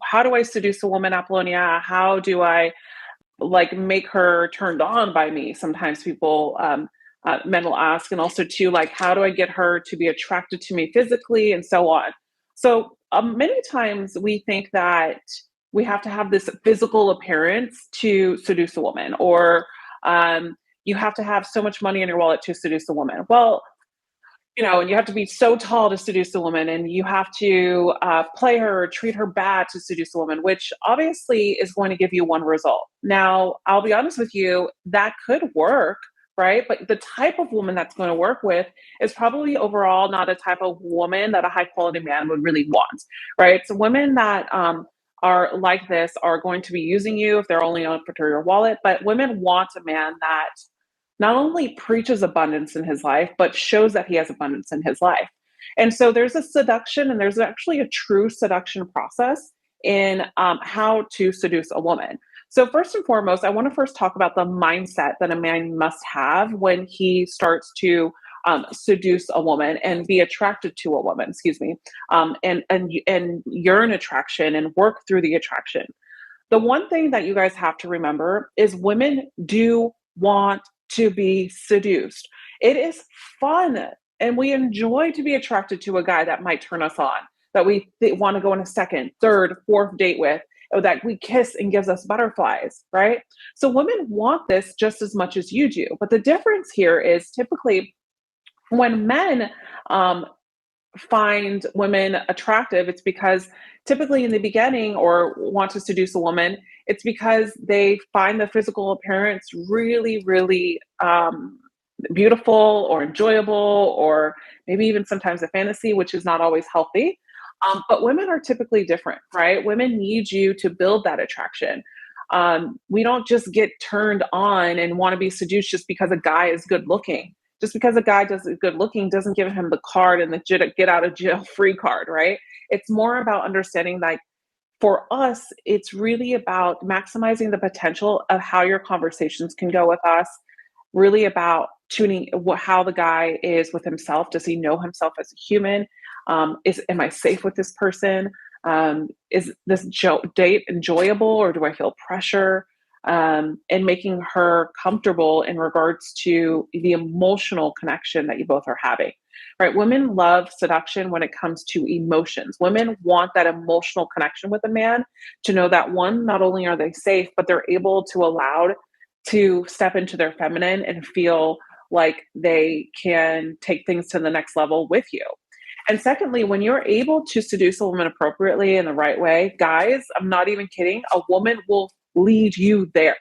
how do I seduce a woman, Apollonia? How do I like make her turned on by me? Sometimes men will ask, and also too, like, how do I get her to be attracted to me physically, and so on. So many times we think that we have to have this physical appearance to seduce a woman, or you have to have so much money in your wallet to seduce a woman. Well, and you have to be so tall to seduce a woman, and you have to play her or treat her bad to seduce a woman, which obviously is going to give you one result. Now, I'll be honest with you, that could work, right? But the type of woman that's going to work with is probably overall not a type of woman that a high quality man would really want, right? So women that are like this are going to be using you if they're only on for your wallet, but women want a man that not only preaches abundance in his life, but shows that he has abundance in his life. And so there's a seduction, and there's actually a true seduction process in how to seduce a woman. So first and foremost, I want to first talk about the mindset that a man must have when he starts to seduce a woman and be attracted to a woman, and yearn attraction and work through the attraction. The one thing that you guys have to remember is women do want to be seduced. It is fun, and we enjoy to be attracted to a guy that might turn us on, that we want to go on a second, third, fourth date with, or that we kiss and gives us butterflies, right? So women want this just as much as you do. But the difference here is typically when men find women attractive, it's because typically in the beginning, or want to seduce a woman, it's because they find the physical appearance really, really beautiful or enjoyable, or maybe even sometimes a fantasy, which is not always healthy. But women are typically different, right? Women need you to build that attraction. We don't just get turned on and want to be seduced just because a guy is good looking. Just because a guy is good looking doesn't give him the card and the get out of jail free card, right? It's more about understanding, like, for us, it's really about maximizing the potential of how your conversations can go with us, really about tuning how the guy is with himself. Does he know himself as a human? Am I safe with this person? Is this date enjoyable, or do I feel pressure? And making her comfortable in regards to the emotional connection that you both are having, right? Women love seduction when it comes to emotions. Women want that emotional connection with a man to know that, one, not only are they safe, but they're able to step into their feminine and feel like they can take things to the next level with you. And secondly, when you're able to seduce a woman appropriately in the right way, guys, I'm not even kidding, a woman will lead you there.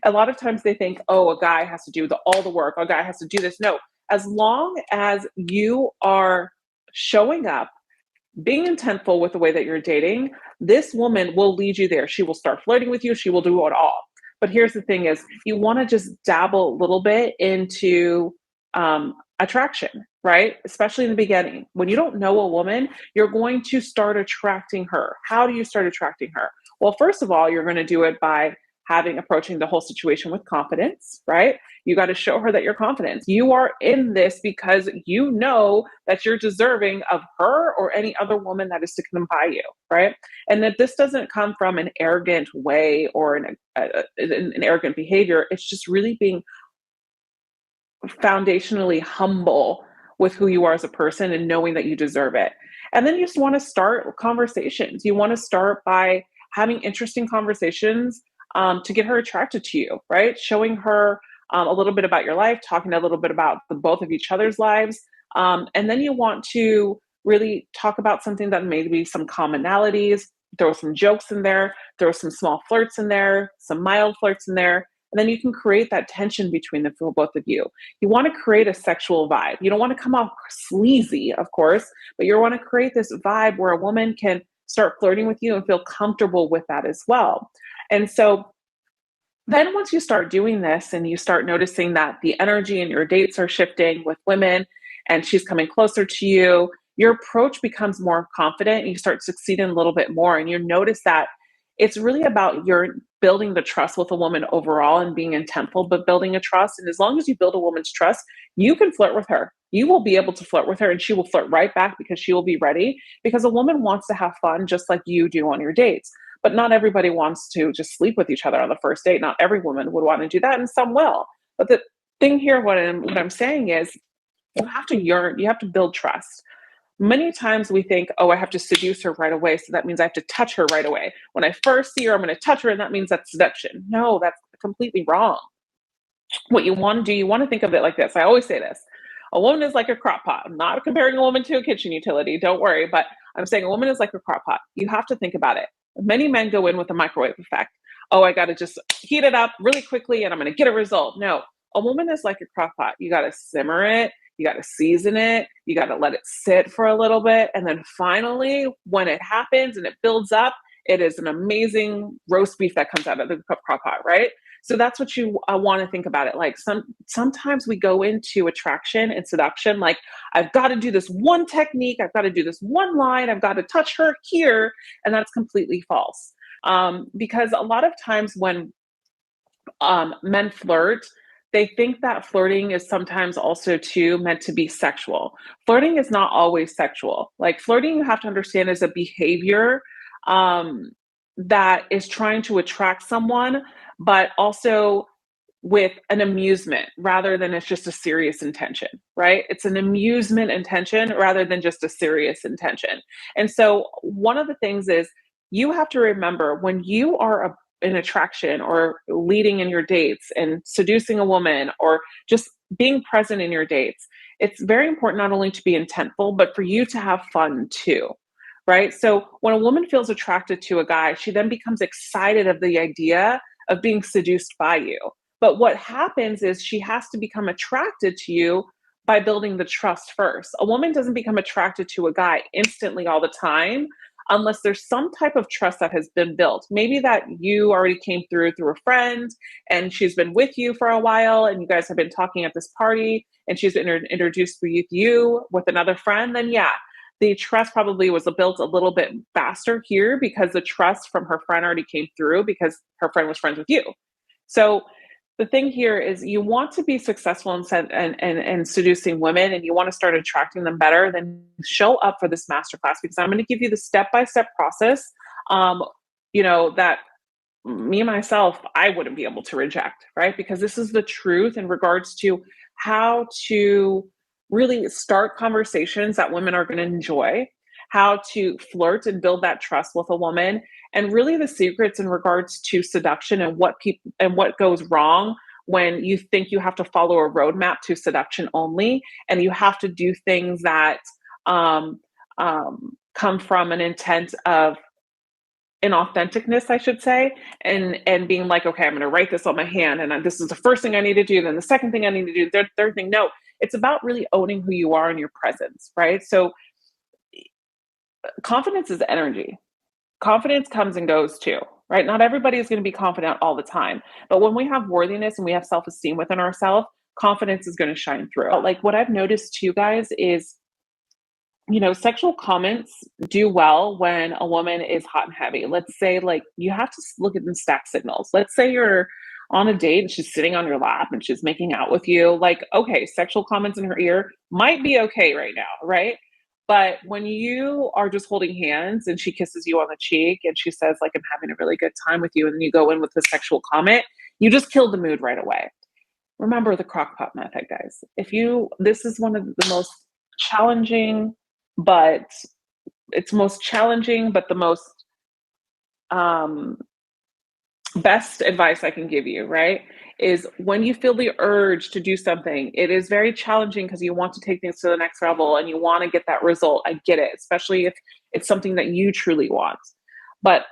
A lot of times they think, oh, a guy has to do all the work, a guy has to do this. No, as long as you are showing up, being intentful with the way that you're dating, this woman will lead you there. She will start flirting with you. She will do it all. But here's the thing is, you want to just dabble a little bit into attraction, right? Especially in the beginning. When you don't know a woman, you're going to start attracting her. How do you start attracting her? Well, first of all, you're going to do it by approaching the whole situation with confidence, right? You got to show her that you're confident. You are in this because you know that you're deserving of her or any other woman that is to come by you, right? And that this doesn't come from an arrogant way or an arrogant behavior. It's just really being foundationally humble with who you are as a person and knowing that you deserve it. And then you just want to start conversations. You want to start by having interesting conversations to get her attracted to you, right? Showing her a little bit about your life, talking a little bit about the both of each other's lives. And then you want to really talk about something that maybe some commonalities, throw some jokes in there, throw some small flirts in there, some mild flirts in there. And then you can create that tension between the both of you. You want to create a sexual vibe. You don't want to come off sleazy, of course, but you want to create this vibe where a woman can start flirting with you and feel comfortable with that as well. And so then once you start doing this and you start noticing that the energy in your dates are shifting with women and she's coming closer to you, your approach becomes more confident and you start succeeding a little bit more. And you notice that it's really about your building the trust with a woman overall and being intentful, but building a trust. And as long as you build a woman's trust, you can flirt with her. You will be able to flirt with her and she will flirt right back because she will be ready. Because a woman wants to have fun just like you do on your dates. But not everybody wants to just sleep with each other on the first date. Not every woman would want to do that, and some will. But the thing here, what I'm saying is, you have to yearn, you have to build trust. Many times we think, oh, I have to seduce her right away. So that means I have to touch her right away. When I first see her, I'm going to touch her, and that means that's seduction. No, that's completely wrong. What you want to do, you want to think of it like this. I always say this: a woman is like a crock pot. I'm not comparing a woman to a kitchen utility, don't worry, but I'm saying a woman is like a crock pot. You have to think about it. Many men go in with a microwave effect. Oh, I got to just heat it up really quickly and I'm going to get a result. No, a woman is like a crock pot. You got to simmer it, you got to season it, you got to let it sit for a little bit. And then finally, when it happens and it builds up, it is an amazing roast beef that comes out of the crock pot, right? So that's what you want to think about it. Like sometimes we go into attraction and seduction like, I've got to do this one technique, I've got to do this one line, I've got to touch her here, and that's completely false. Because a lot of times when men flirt, they think that flirting is sometimes also too meant to be sexual. Flirting is not always sexual. Like flirting, you have to understand, is a behavior um, that is trying to attract someone, but also with an amusement rather than it's just a serious intention, right? It's an amusement intention rather than just a serious intention. And so one of the things is, you have to remember when you are an attraction or leading in your dates and seducing a woman or just being present in your dates, it's very important not only to be intentful, but for you to have fun too. Right. So when a woman feels attracted to a guy, she then becomes excited of the idea of being seduced by you. But what happens is she has to become attracted to you by building the trust first. A woman doesn't become attracted to a guy instantly all the time unless there's some type of trust that has been built. Maybe that you already came through a friend and she's been with you for a while and you guys have been talking at this party and she's introduced you with another friend, then yeah, the trust probably was built a little bit faster here because the trust from her friend already came through because her friend was friends with you. So the thing here is, you want to be successful in seducing women and you want to start attracting them better, then show up for this masterclass because I'm going to give you the step-by-step process, that me myself, I wouldn't be able to reject, right? Because this is the truth in regards to how to really start conversations that women are going to enjoy, how to flirt and build that trust with a woman, and really the secrets in regards to seduction and what goes wrong when you think you have to follow a roadmap to seduction only, and you have to do things that um, come from an intent of inauthenticness, I should say, and being like, okay, I'm going to write this on my hand, and this is the first thing I need to do. Then the second thing I need to do, third thing. No, it's about really owning who you are in your presence, right? So confidence is energy. Confidence comes and goes too, right? Not everybody is going to be confident all the time, but when we have worthiness and we have self-esteem within ourselves, confidence is going to shine through. Like what I've noticed too, guys, is sexual comments do well when a woman is hot and heavy. Let's say, like, you have to look at the stack signals. Let's say you're on a date and she's sitting on your lap and she's making out with you. Like, okay, sexual comments in her ear might be okay right now, right? But when you are just holding hands and she kisses you on the cheek and she says, like, I'm having a really good time with you, and then you go in with the sexual comment, you just kill the mood right away. Remember the crock pot method, guys. This is one of the most challenging, but the most um, best advice I can give you, right? Is when you feel the urge to do something, it is very challenging because you want to take things to the next level and you want to get that result. I get it, especially if it's something that you truly want. But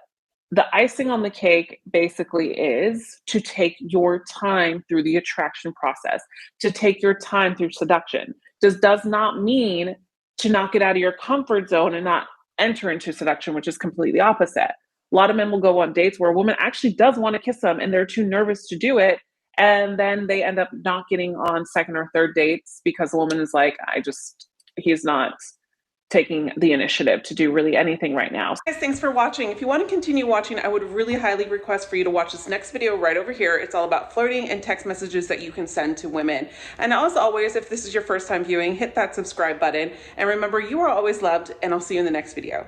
the icing on the cake basically is to take your time through the attraction process, to take your time through seduction. This does not mean to not get out of your comfort zone and not enter into seduction, which is completely opposite. A lot of men will go on dates where a woman actually does want to kiss them and they're too nervous to do it. And then they end up not getting on second or third dates because the woman is like, he's not taking the initiative to do really anything right now. Guys, thanks for watching. If you want to continue watching, I would really highly request for you to watch this next video right over here. It's all about flirting and text messages that you can send to women. And as always, if this is your first time viewing, hit that subscribe button. And remember, you are always loved, and I'll see you in the next video.